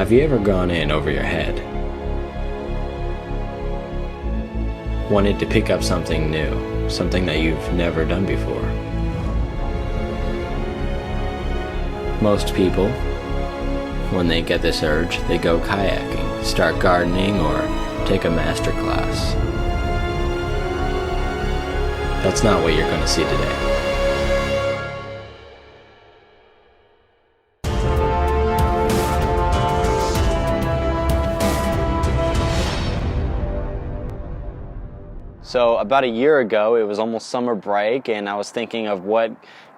Have you ever gone in over your head? Wanted to pick up something new, something that you've never done before. Most people, when they get this urge, they go kayaking, start gardening, or take a master class. That's not what you're going to see today. So about a year ago, it was almost summer break, and I was thinking of what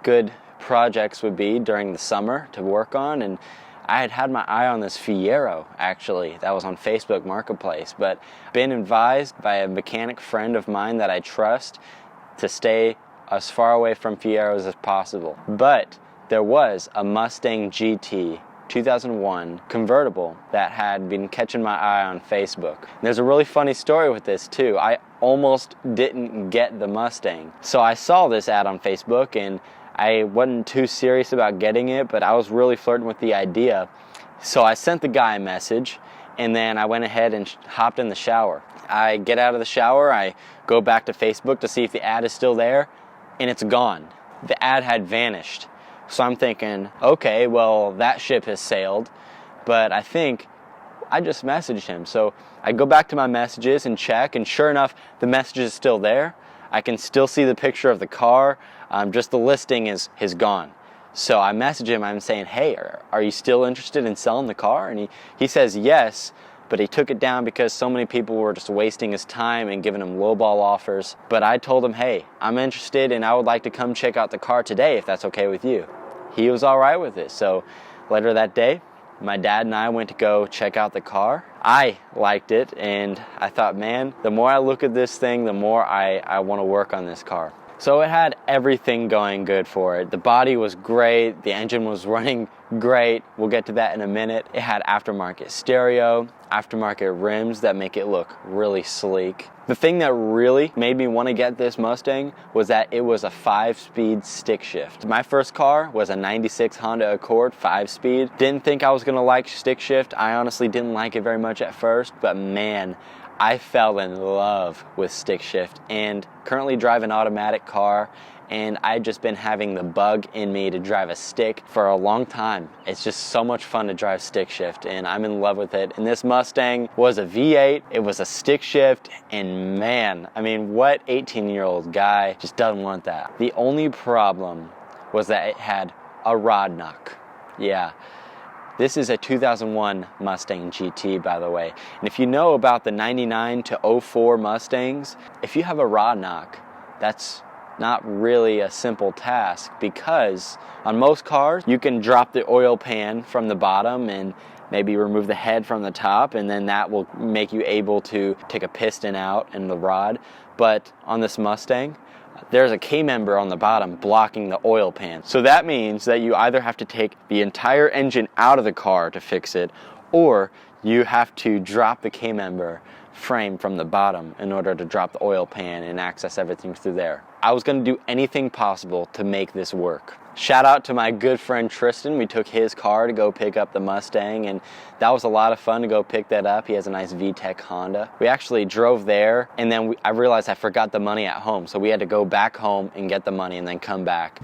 good projects would be during the summer to work on, and I had my eye on this Fiero, actually, that was on Facebook Marketplace, but been advised by a mechanic friend of mine that I trust to stay as far away from Fieros as possible. But there was a Mustang GT 2001 convertible that had been catching my eye on Facebook. And there's a really funny story with this too. I almost didn't get the Mustang. So I saw this ad on Facebook and I wasn't too serious about getting it, but I was really flirting with the idea. So I sent the guy a message and then I went ahead and hopped in the shower. I get out of the shower, I go back to Facebook to see if the ad is still there, and it's gone. The ad had vanished. So I'm thinking, okay, well, that ship has sailed, but I think I just messaged him. So I go back to my messages and check, and sure enough, the message is still there. I can still see the picture of the car, just the listing is gone. So I message him, I'm saying, hey, are you still interested in selling the car? And he says yes, but he took it down because so many people were just wasting his time and giving him lowball offers. But I told him, hey, I'm interested and I would like to come check out the car today if that's okay with you. He was all right with it. So later that day, my dad and I went to go check out the car. I liked it and I thought, man, the more I look at this thing, the more I want to work on this car. So it had everything going good for it. The body was great, the engine was running great, we'll get to that in a minute. It had aftermarket stereo, aftermarket rims that make it look really sleek. The thing that really made me want to get this Mustang was that it was a 5-speed stick shift. My first car was a 96 Honda Accord 5-speed. Didn't think I was going to like stick shift. I honestly didn't like it very much at first, but man, I fell in love with stick shift and currently drive an automatic car, and I've just been having the bug in me to drive a stick for a long time. It's just so much fun to drive stick shift and I'm in love with it. And this Mustang was a V8, it was a stick shift, and man, I mean, what 18-year-old guy just doesn't want that? The only problem was that it had a rod knock. Yeah. This is a 2001 Mustang GT, by the way. And if you know about the 99 to 04 Mustangs, if you have a rod knock, that's not really a simple task, because on most cars, you can drop the oil pan from the bottom and maybe remove the head from the top, and then that will make you able to take a piston out and the rod. But on this Mustang, there's a K-member on the bottom blocking the oil pan. So that means that you either have to take the entire engine out of the car to fix it, or you have to drop the K-member frame from the bottom in order to drop the oil pan and access everything through there. I was going to do anything possible to make this work. Shout out to my good friend Tristan. We took his car to go pick up the Mustang, and that was a lot of fun to go pick that up. He has a nice VTEC Honda. We actually drove there, and then I realized I forgot the money at home, so we had to go back home and get the money and then come back.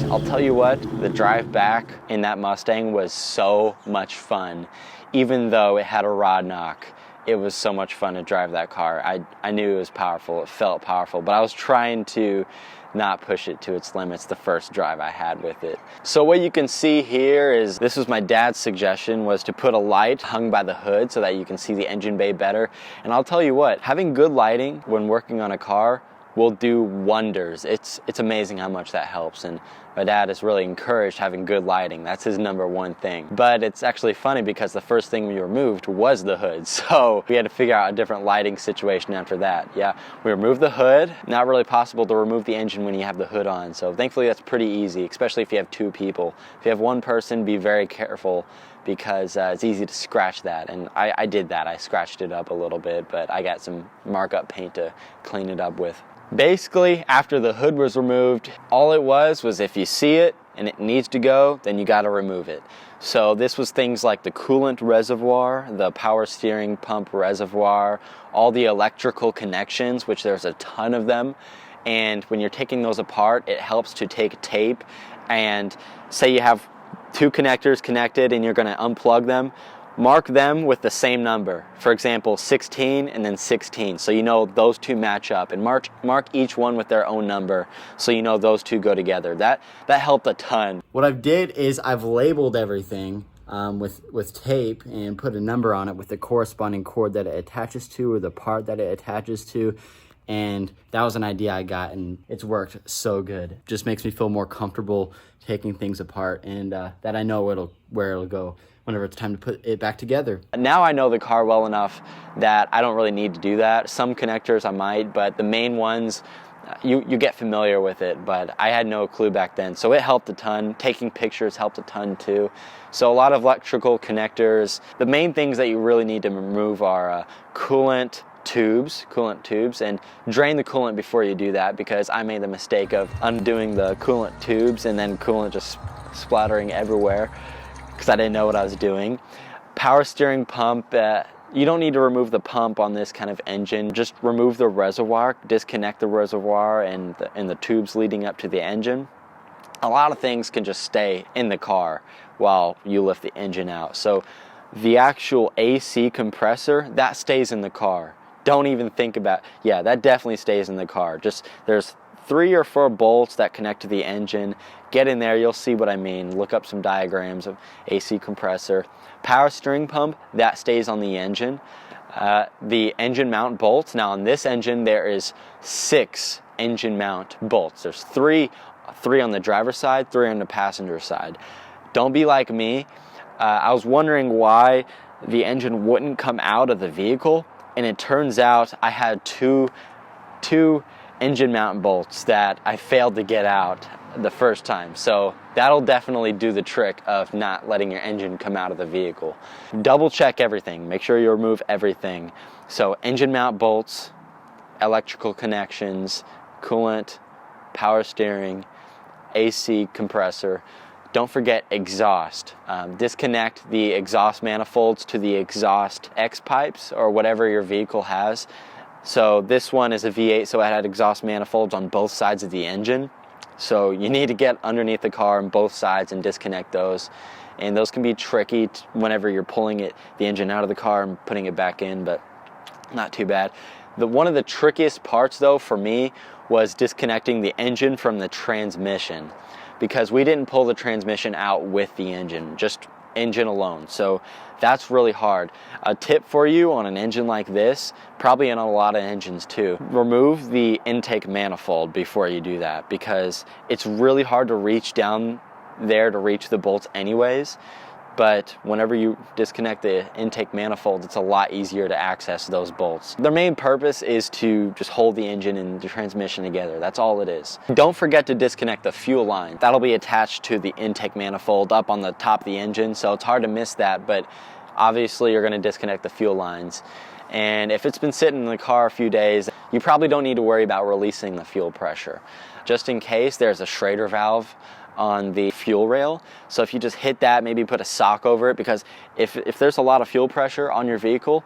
I'll tell you what, the drive back in that Mustang was so much fun. Even though it had a rod knock, it was so much fun to drive that car. I knew it was powerful, it felt powerful, but I was trying to not push it to its limits the first drive I had with it. So what you can see here is, this was my dad's suggestion, was to put a light hung by the hood so that you can see the engine bay better. And I'll tell you what, having good lighting when working on a car will do wonders. It's amazing how much that helps, and my dad has really encouraged having good lighting. That's his #1 thing. But it's actually funny because the first thing we removed was the hood, so we had to figure out a different lighting situation after that. Yeah, we removed the hood. Not really possible to remove the engine when you have the hood on, so thankfully that's pretty easy, especially if you have 2 people. If you have 1 person, be very careful because it's easy to scratch that, and I did that. I scratched it up a little bit, but I got some mark-up paint to clean it up with. Basically, after the hood was removed, all it was if you see it and it needs to go, then you got to remove it. So this was things like the coolant reservoir, the power steering pump reservoir, all the electrical connections, which there's a ton of them. And when you're taking those apart, it helps to take tape and say you have 2 connectors connected and you're going to unplug them, mark them with the same number. For example, 16 and then 16, so you know those 2 match up, and mark each one with their own number so you know those 2 go together. That helped a ton. What I've did is I've labeled everything with tape and put a number on it with the corresponding cord that it attaches to or the part that it attaches to. And that was an idea I got, and it's worked so good. Just makes me feel more comfortable taking things apart, and that I know where it'll go whenever it's time to put it back together. Now I know the car well enough that I don't really need to do that. Some connectors I might, but the main ones, you get familiar with it, but I had no clue back then. So it helped a ton. Taking pictures helped a ton too. So a lot of electrical connectors. The main things that you really need to remove are coolant tubes, and drain the coolant before you do that, because I made the mistake of undoing the coolant tubes and then coolant just splattering everywhere because I didn't know what I was doing. Power steering pump, you don't need to remove the pump on this kind of engine. Just remove the reservoir, disconnect the reservoir and the tubes leading up to the engine. A lot of things can just stay in the car while you lift the engine out. So the actual AC compressor, that stays in the car. Don't even think about, yeah, that definitely stays in the car. Just, there's 3 or 4 bolts that connect to the engine. Get in there, you'll see what I mean. Look up some diagrams of AC compressor. Power steering pump, that stays on the engine. The engine mount bolts, now on this engine there is 6 engine mount bolts. There's 3 on the driver's side, 3 on the passenger side. Don't be like me. I was wondering why the engine wouldn't come out of the vehicle, and it turns out I had two engine mount bolts that I failed to get out the first time. So that'll definitely do the trick of not letting your engine come out of the vehicle. Double check everything, make sure you remove everything. So engine mount bolts, electrical connections, coolant, power steering, AC compressor. Don't forget exhaust. Disconnect the exhaust manifolds to the exhaust X pipes or whatever your vehicle has. So this one is a V8, so it had exhaust manifolds on both sides of the engine. So you need to get underneath the car on both sides and disconnect those. And those can be tricky whenever you're pulling the engine out of the car and putting it back in, but not too bad. One of the trickiest parts though for me was disconnecting the engine from the transmission, because we didn't pull the transmission out with the engine, just engine alone. So that's really hard. A tip for you on an engine like this, probably on a lot of engines too, remove the intake manifold before you do that, because it's really hard to reach down there to reach the bolts anyways. But whenever you disconnect the intake manifold, it's a lot easier to access those bolts. Their main purpose is to just hold the engine and the transmission together. That's all it is. Don't forget to disconnect the fuel line. That'll be attached to the intake manifold up on the top of the engine, so it's hard to miss that, but obviously you're going to disconnect the fuel lines. And if it's been sitting in the car a few days, you probably don't need to worry about releasing the fuel pressure. Just in case, there's a Schrader valve on the fuel rail, so if you just hit that, maybe put a sock over it, because if there's a lot of fuel pressure on your vehicle,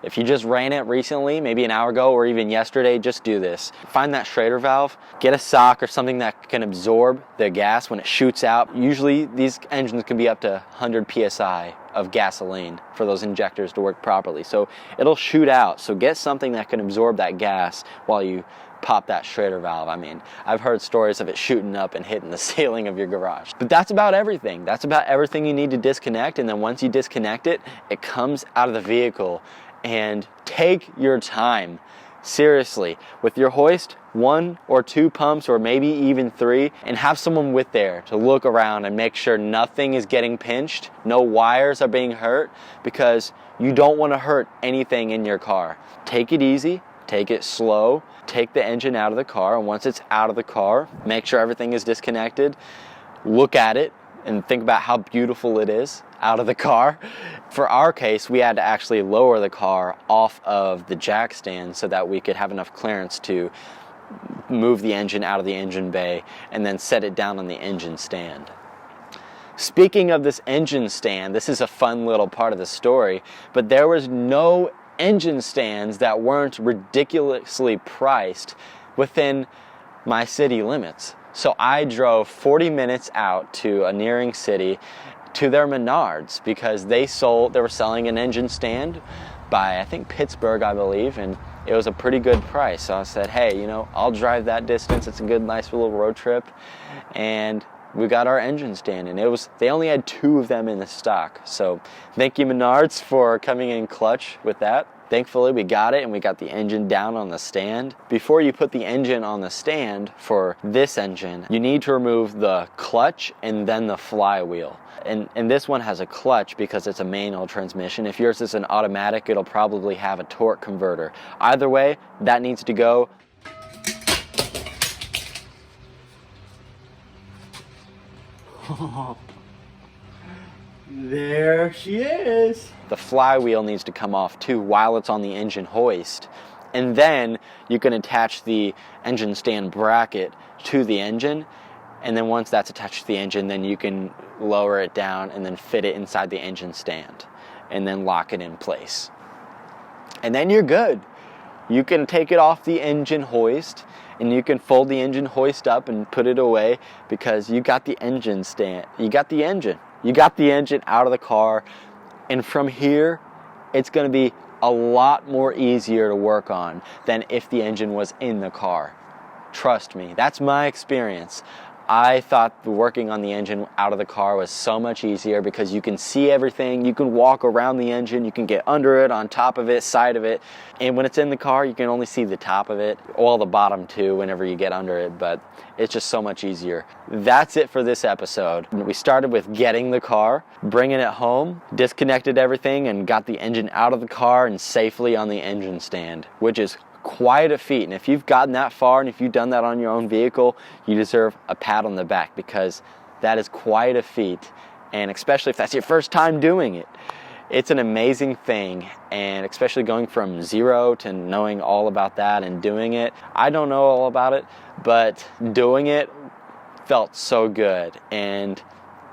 if you just ran it recently, maybe an hour ago or even yesterday, just do this. Find that Schrader valve, get a sock or something that can absorb the gas when it shoots out. Usually these engines can be up to 100 psi of gasoline for those injectors to work properly, so it'll shoot out. So get something that can absorb that gas while you pop that Schrader valve. I mean, I've heard stories of it shooting up and hitting the ceiling of your garage. But that's about everything. That's about everything you need to disconnect, and then once you disconnect it, it comes out of the vehicle. And take your time. Seriously, with your hoist, 1 or 2 pumps or maybe even 3, and have someone with there to look around and make sure nothing is getting pinched, no wires are being hurt, because you don't want to hurt anything in your car. Take it easy, take it slow, take the engine out of the car, and once it's out of the car, make sure everything is disconnected. Look at it, and think about how beautiful it is out of the car. For our case, we had to actually lower the car off of the jack stand so that we could have enough clearance to move the engine out of the engine bay and then set it down on the engine stand. Speaking of this engine stand, this is a fun little part of the story, but there was no engine stands that weren't ridiculously priced within my city limits. So I drove 40 minutes out to a nearing city to their Menards because they were selling an engine stand by, I think, Pittsburgh, I believe, and it was a pretty good price. So I said, hey, you know, I'll drive that distance. It's a good, nice little road trip. And we got our engine stand, and they only had 2 of them in the stock. So thank you, Menards, for coming in clutch with that. Thankfully, we got it, and we got the engine down on the stand. Before you put the engine on the stand for this engine, you need to remove the clutch and then the flywheel. And this one has a clutch because it's a manual transmission. If yours is an automatic, it'll probably have a torque converter. Either way, that needs to go. There she is. The flywheel needs to come off too while it's on the engine hoist. And then you can attach the engine stand bracket to the engine. And then once that's attached to the engine, then you can lower it down and then fit it inside the engine stand and then lock it in place. And then you're good. You can take it off the engine hoist and you can fold the engine hoist up and put it away because you got the engine stand. You got the engine out of the car. And from here, it's going to be a lot more easier to work on than if the engine was in the car. Trust me, that's my experience. I thought working on the engine out of the car was so much easier because you can see everything, you can walk around the engine, you can get under it, on top of it, side of it, and when it's in the car you can only see the top of it, well, the bottom too whenever you get under it, but it's just so much easier. That's it for this episode. We started with getting the car, bringing it home, disconnected everything, and got the engine out of the car and safely on the engine stand, which is quite a feat. And if you've gotten that far and if you've done that on your own vehicle, you deserve a pat on the back because that is quite a feat. And especially if that's your first time doing it, it's an amazing thing. And especially going from zero to knowing all about that and doing it. I don't know all about it, but doing it felt so good. And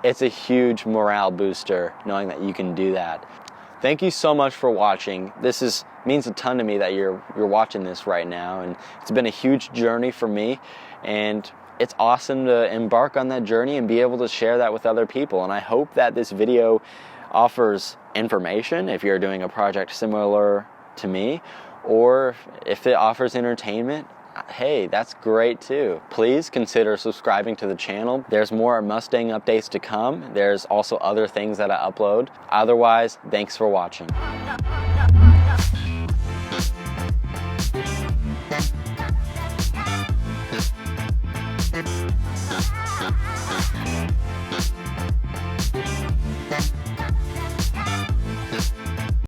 it's a huge morale booster knowing that you can do that. Thank you so much for watching. This means a ton to me that you're watching this right now, and it's been a huge journey for me, and it's awesome to embark on that journey and be able to share that with other people. And I hope that this video offers information if you're doing a project similar to me, or if it offers entertainment, hey, that's great too. Please consider subscribing to the channel. There's more Mustang updates to come. There's also other things that I upload. Otherwise, thanks for watching.